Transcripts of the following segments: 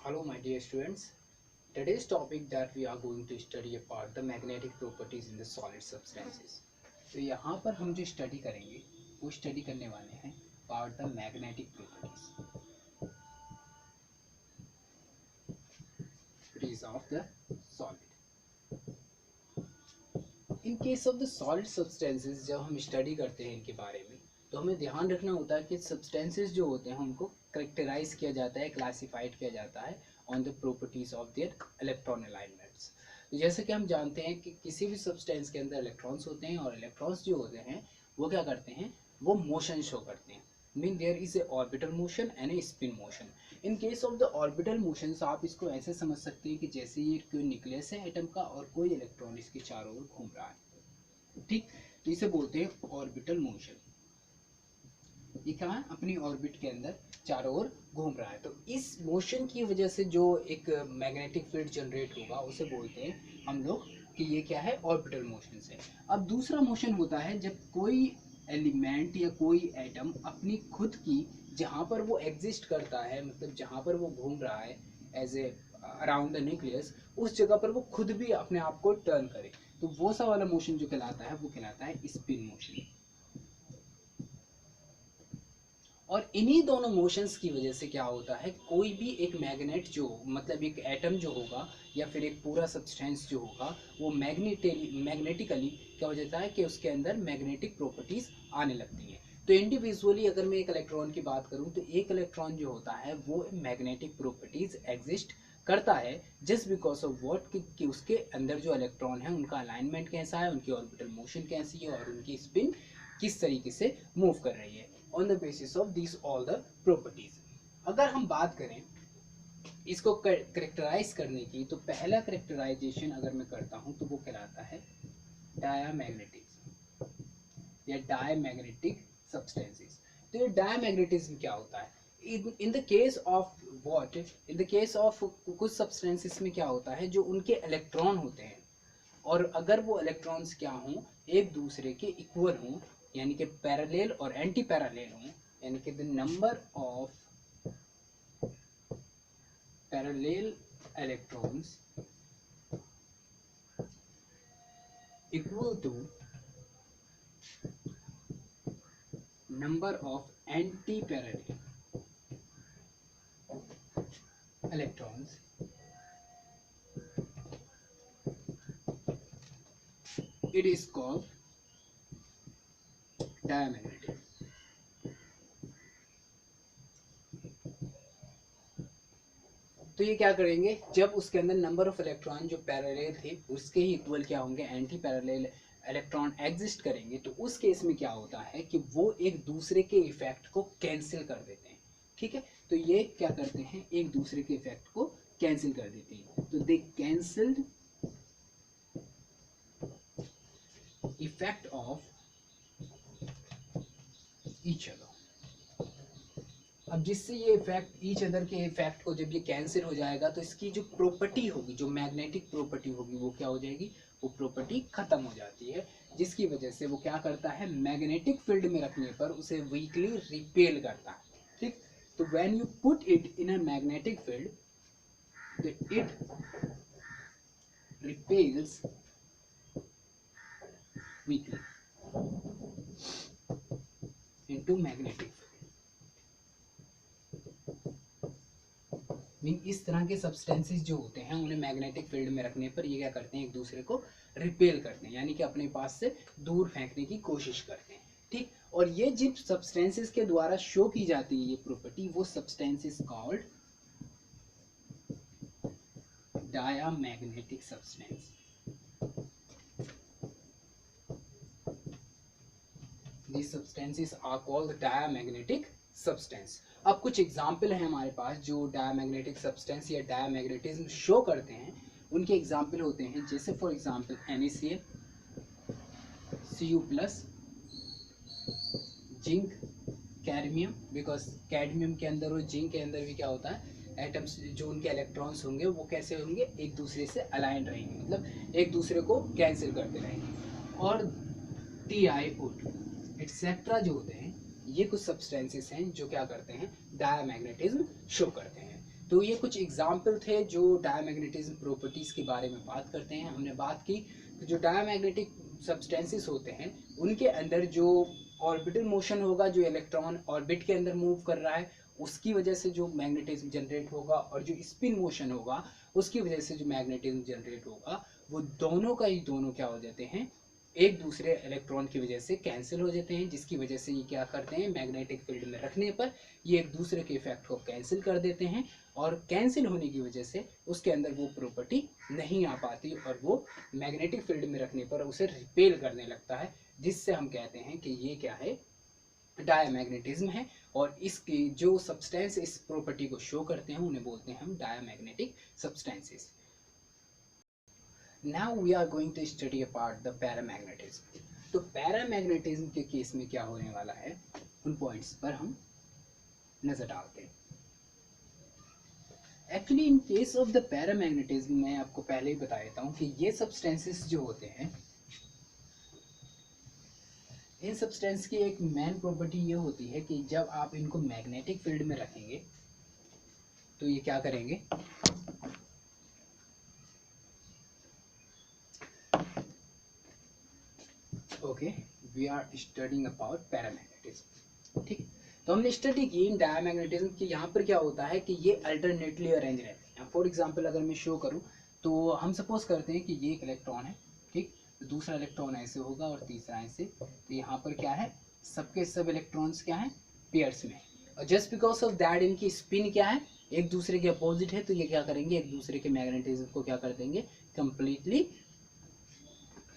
Hello my dear students. Today's topic that we are going to study about the magnetic properties in the solid substances. तो यहाँ पर हम जो study करेंगे वो स्टडी करने वाले हैं about the magnetic properties of the solid. In case of the solid substances जब हम स्टडी करते हैं इनके बारे में तो हमें ध्यान रखना होता है कि सब्सटेंसेस जो होते हैं उनको करेक्टराइज किया जाता है, क्लासिफाइड किया जाता है on the properties of their electron alignments. जैसे कि हम जानते हैं कि किसी भी सब्सटेंस के अंदर इलेक्ट्रॉन्स होते हैं और इलेक्ट्रॉन्स जो होते हैं वो क्या करते हैं, वो मोशन शो करते हैं। Mean there is a orbital motion and a spin motion. In case of the orbital motion आप इसको ऐसे समझ सकते हैं कि जैसे ये कोई न्यूक्लियस है एटम का और कोई इलेक्ट्रॉन इसके चारों ओर घूम रहा है, ठीक। तो इसे बोलते हैं ऑर्बिटल मोशन। ये क्या है, अपनी ऑर्बिट के अंदर चारों ओर घूम रहा है। तो इस मोशन की वजह से जो एक मैग्नेटिक फील्ड जनरेट होगा उसे बोलते हैं हम लोग कि ये क्या है, ऑर्बिटल मोशन से। अब दूसरा मोशन होता है जब कोई एलिमेंट या कोई एटम अपनी खुद की जहाँ पर वो एग्जिस्ट करता है, मतलब जहाँ पर वो घूम रहा है as a around the nucleus, उस जगह पर वो खुद भी अपने आप को टर्न करे, तो वो सा वाला मोशन जो कहलाता है वो कहलाता है स्पिन मोशन। और इन्हीं दोनों मोशंस की वजह से क्या होता है, कोई भी एक मैग्नेट जो मतलब एक एटम जो होगा या फिर एक पूरा सब्सटेंस जो होगा वो मैग्नेटिकली क्या हो जाता है कि उसके अंदर मैग्नेटिक प्रॉपर्टीज आने लगती हैं। तो इंडिविजुअली अगर मैं एक इलेक्ट्रॉन की बात करूं तो एक इलेक्ट्रॉन जो होता है वो मैग्नेटिक प्रॉपर्टीज एग्जिस्ट करता है जस्ट बिकॉज ऑफ व्हाट कि उसके अंदर जो इलेक्ट्रॉन है उनका अलाइनमेंट कैसा है, उनकी ऑर्बिटल मोशन कैसी है और उनकी स्पिन किस तरीके से मूव कर रही है on the basis of these all the properties। अगर हम बात करें इसको करेक्टराइज करने की तो पहला करेक्टराइजेशन अगर मैं करता हूं तो वो कहलाता है डायमैग्नेटिज्म या डायमैग्नेटिक सब्सटेंसेस। तो ये डायमैग्नेटिज्म क्या होता है, in the case of what, in the case of कुछ सब्सटेंसेस में क्या होता है जो उनके इलेक्ट्रॉन होते हैं और अगर वो इलेक्ट्रॉन्स क्या हों, एक दूसरे के इक्वल हों, यानी कि पैरेलल और एंटी पैरेलल हों, यानी कि the number of parallel electrons equal to number of anti parallel electrons, it is called diamagnetic। तो ये क्या करेंगे, जब उसके अंदर नंबर ऑफ इलेक्ट्रॉन जो पैरेलल थे उसके ही इक्वल क्या होंगे, एंटी पैरेलल इलेक्ट्रॉन एग्जिस्ट करेंगे, तो उस केस में क्या होता है कि वो एक दूसरे के इफेक्ट को कैंसिल कर देते हैं, ठीक है। तो ये क्या करते हैं, एक दूसरे के इफेक्ट को कैंसिल कर देते हैं। तो they cancelled effect of each other. अब जिससे ये इफेक्ट ईच अदर के इफेक्ट को जब ये कैंसिल हो जाएगा तो इसकी जो प्रॉपर्टी होगी, जो मैग्नेटिक प्रॉपर्टी होगी वो क्या हो जाएगी, वो प्रॉपर्टी खत्म हो जाती है, जिसकी वजह से वो क्या करता है, मैग्नेटिक फील्ड में रखने पर उसे वीकली रिपेल करता है, ठीक। तो when you put it in a magnetic field it repels weekly into magnetic. Mean इस तरह के सब्सटेंसेस जो होते हैं उन्हें मैग्नेटिक फील्ड में रखने पर ये क्या करते हैं, एक दूसरे को रिपेल करते हैं, यानी कि अपने पास से दूर फेंकने की कोशिश करते हैं, ठीक। और ये जिन सब्सटेंसेस के द्वारा शो की जाती है ये प्रॉपर्टी, वो substances called diamagnetic substance. These substances are called diamagnetic substance। अब कुछ एग्जाम्पल हैं हमारे पास जो डायमैग्नेटिक सब्सटेंस या डायमैग्नेटिज्म शो करते हैं, उनके एग्जाम्पल होते हैं जैसे for example NaCl, Cu+, zinc, cadmium, because cadmium के अंदर और जिंक के अंदर भी क्या होता है, एटम्स जो उनके इलेक्ट्रॉन्स होंगे वो कैसे होंगे, एक दूसरे से अलाइन रहेंगे, मतलब एक दूसरे को कैंसिल करते रहेंगे। और TiO2 एक्सेट्रा जो होते हैं ये कुछ सब्सटेंसेस हैं जो क्या करते हैं, डायमैग्नेटिज्म शो करते हैं। तो ये कुछ एग्जाम्पल थे जो डायमैग्नेटिज्म प्रॉपर्टीज़ के बारे में बात करते हैं। हमने बात की जो डायमैग्नेटिक सब्सटेंसेस होते हैं उनके अंदर जो ऑर्बिटल मोशन होगा, जो इलेक्ट्रॉन ऑर्बिट के अंदर मूव कर रहा है उसकी वजह से जो मैग्नेटिज्म जनरेट होगा, और जो स्पिन मोशन होगा उसकी वजह से जो मैग्नेटिज्म जनरेट होगा, वो दोनों का ही दोनों क्या हो जाते हैं, एक दूसरे इलेक्ट्रॉन की वजह से कैंसिल हो जाते हैं, जिसकी वजह से ये क्या करते हैं, मैग्नेटिक फील्ड में रखने पर ये एक दूसरे के इफेक्ट को कैंसिल कर देते हैं, और कैंसिल होने की वजह से उसके अंदर वो प्रॉपर्टी नहीं आ पाती और वो मैग्नेटिक फील्ड में रखने पर उसे रिपेल करने लगता है, जिससे हम कहते हैं कि ये क्या है, डायमैग्नेटिज्म है। और इसकी जो सब्सटेंस इस प्रॉपर्टी को शो करते हैं उन्हें बोलते हैं हम diamagnetic substances. Now we are going to study about the paramagnetism. तो पैरामैग्नेटिज्म के केस में क्या होने वाला है, उन पॉइंट्स पर हम नजर डालते हैं। Actually in case of the paramagnetism मैं आपको पहले ही बता देता हूँ कि ये सब्सटेंसेस जो होते हैं, इन सब्सटेंस की एक मेन प्रॉपर्टी ये होती है कि जब आप इनको मैग्नेटिक फील्ड में रखेंगे तो ये क्या करेंगे, okay, we are studying about paramagnetism. ठीक, तो हमने स्टडी की इन डायमैग्नेटिज्म की। यहाँ पर क्या होता है कि ये अल्टरनेटली अरेंज रहते हैं। फॉर एग्जांपल अगर मैं शो करूँ तो हम सपोज करते हैं कि ये एक इलेक्ट्रॉन है, ठीक, तो दूसरा इलेक्ट्रॉन ऐसे होगा और तीसरा ऐसे। तो यहाँ पर क्या है, सबके सब इलेक्ट्रॉन्स क्या है, पेयर्स में, और जस्ट बिकॉज ऑफ दैट इनकी स्पिन क्या है, एक दूसरे के अपोजिट है, तो ये क्या करेंगे, एक दूसरे के मैग्नेटिज्म को क्या कर देंगे, कंप्लीटली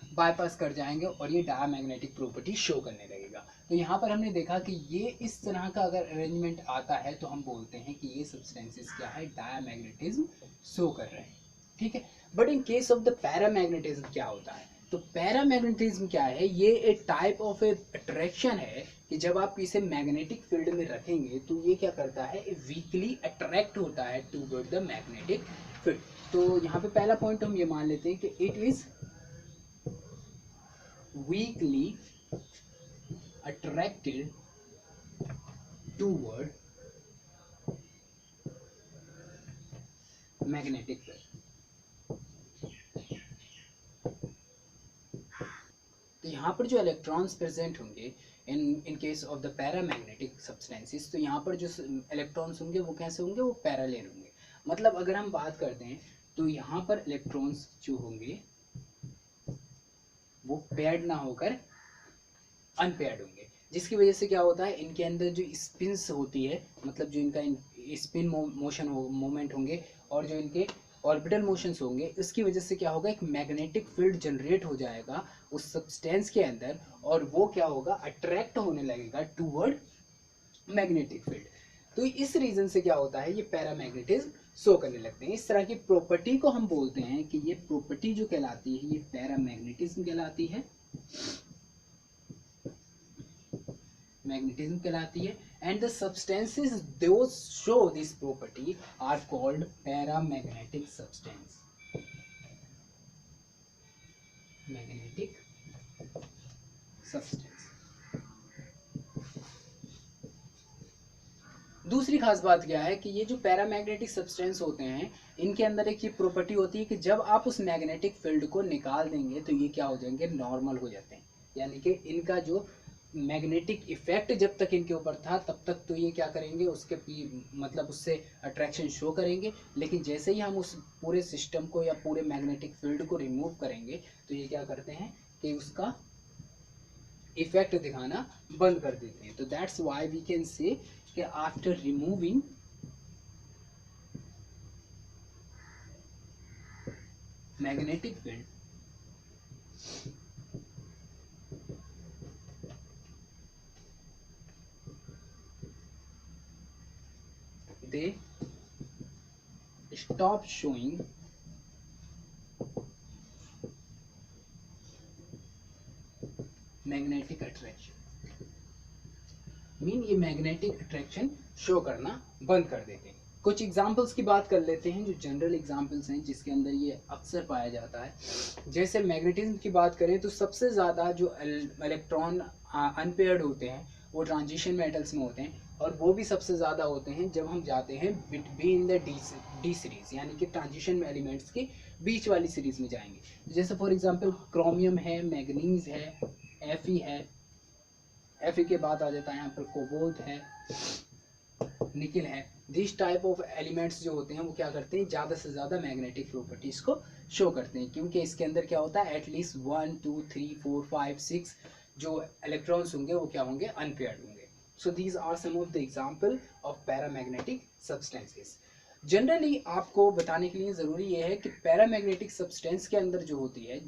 बाईपास कर जाएंगे और ये डायमैग्नेटिक प्रॉपर्टी शो करने लगेगा। तो यहाँ पर हमने देखा कि ये इस तरह का अगर अरेंजमेंट आता है तो हम बोलते हैं कि ये सब्सटेंसेस क्या है, डायमैग्नेटिज्म शो कर रहे हैं। ठीक है, but in case of the paramagnetism क्या होता है, तो पैरामैग्नेटिज्म क्या है, ये एक टाइप ऑफ ए अट्रैक्शन है कि जब आप इसे मैग्नेटिक फील्ड में रखेंगे तो ये क्या करता है, वीकली अट्रैक्ट होता है टूवर्ड द मैग्नेटिक फील्ड। तो यहाँ पे पहला पॉइंट हम ये मान लेते हैं कि it is weakly attracted toward magnetic field। तो यहाँ पर जो इलेक्ट्रॉन्स प्रेजेंट होंगे इन case of the paramagnetic substances, तो यहाँ पर जो इलेक्ट्रॉन्स होंगे वो कैसे होंगे, वो पैरेलल होंगे। मतलब अगर हम बात करते हैं तो यहाँ पर इलेक्ट्रॉन्स जो होंगे वो पेयर्ड ना होकर अनपेयर्ड होंगे, जिसकी वजह से क्या होता है, इनके अंदर जो स्पिन्स होती है, मतलब जो इनका स्पिन मोशन मोमेंट होंगे और जो इनके ऑर्बिटल मोशंस होंगे, उसकी वजह से क्या होगा, एक मैग्नेटिक फील्ड जनरेट हो जाएगा उस सब्सटेंस के अंदर, और वो क्या होगा, अट्रैक्ट होने लगेगा टूवर्ड मैग्नेटिक फील्ड। तो इस रीजन से क्या होता है, ये पैरामैग्नेटिज्म शो करने लगते हैं। इस तरह की प्रॉपर्टी को हम बोलते हैं कि ये प्रॉपर्टी जो कहलाती है ये पैरामैग्नेटिज्म कहलाती है, मैग्नेटिज्म कहलाती है। And the substances those show this property are called paramagnetic substance, magnetic substance. दूसरी खास बात क्या है कि ये जो पैरामैग्नेटिक सब्सटेंस होते हैं इनके अंदर एक ये प्रॉपर्टी होती है कि जब आप उस मैग्नेटिक फील्ड को निकाल देंगे तो ये क्या हो जाएंगे, नॉर्मल हो जाते हैं। यानी कि इनका जो मैग्नेटिक इफेक्ट जब तक इनके ऊपर था तब तक तो ये क्या करेंगे, उसके मतलब उससे अट्रैक्शन शो करेंगे, लेकिन जैसे ही हम उस पूरे सिस्टम को या पूरे मैग्नेटिक फील्ड को रिमूव करेंगे तो ये क्या करते हैं कि उसका इफेक्ट दिखाना बंद कर देते हैं। तो that's why we can say कि after removing magnetic field they stop showing magnetic attraction, mean ये मैग्नेटिक अट्रैक्शन शो करना बंद कर देते हैं। कुछ एग्जांपल्स की बात कर लेते हैं जो जनरल एग्जांपल्स हैं जिसके अंदर ये अक्सर पाया जाता है। जैसे मैग्नेटिज्म की बात करें तो सबसे ज़्यादा जो इलेक्ट्रॉन अनपेयर्ड होते हैं वो ट्रांजिशन मेटल्स में होते हैं, और वो भी सबसे ज़्यादा होते हैं जब हम जाते हैं बिटवीन द डी सीरीज, यानी कि ट्रांजिशन में एलिमेंट्स के बीच वाली सीरीज में जाएंगे। जैसे फॉर एग्जांपल क्रोमियम है, मैग्नीज है, Fe है, Fe के बाद आ जाता है यहाँ पर कोबाल्ट है, निकल है। दिस टाइप ऑफ एलिमेंट्स जो होते हैं वो क्या करते हैं, ज़्यादा से ज़्यादा मैग्नेटिक प्रॉपर्टीज़ को शो करते हैं, क्योंकि इसके अंदर क्या होता है, एटलीस्ट 1 2 3 4 5 6 जो इलेक्ट्रॉन्स होंगे वो क्या होंगे, अनपेयर्ड होंगे। So these are some of the example of paramagnetic substances. Generally आपको बताने के लिए ज़रूरी ये है कि पैरामैग्नेटिक सब्सटेंस के अंदर जो होती है,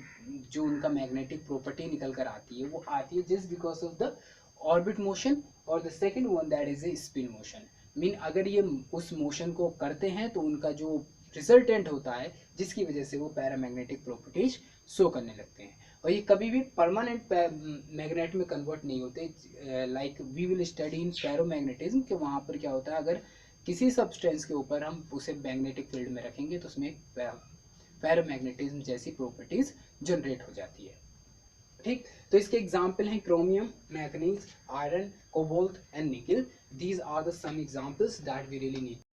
जो उनका मैग्नेटिक प्रॉपर्टी निकल कर आती है, वो आती है just because of the orbit motion, और the second one that is a spin motion. Mean अगर ये उस मोशन को करते हैं तो उनका जो रिजल्टेंट होता है, जिसकी वजह से वो पैरामैग्नेटिक प्रॉपर्टीज शो करने लगते हैं, और ये कभी भी परमानेंट मैग्नेट में कन्वर्ट नहीं होते। Like we will study in paramagnetism, कि वहाँ पर क्या होता है, अगर किसी सब्सटेंस के ऊपर हम उसे मैग्नेटिक फील्ड में रखेंगे तो उसमें पैरामैग्नेटिज्म जैसी प्रॉपर्टीज जनरेट हो जाती है। ठीक, तो इसके एग्जाम्पल हैं chromium, manganese, iron, cobalt and निकल। These are the some examples that we really need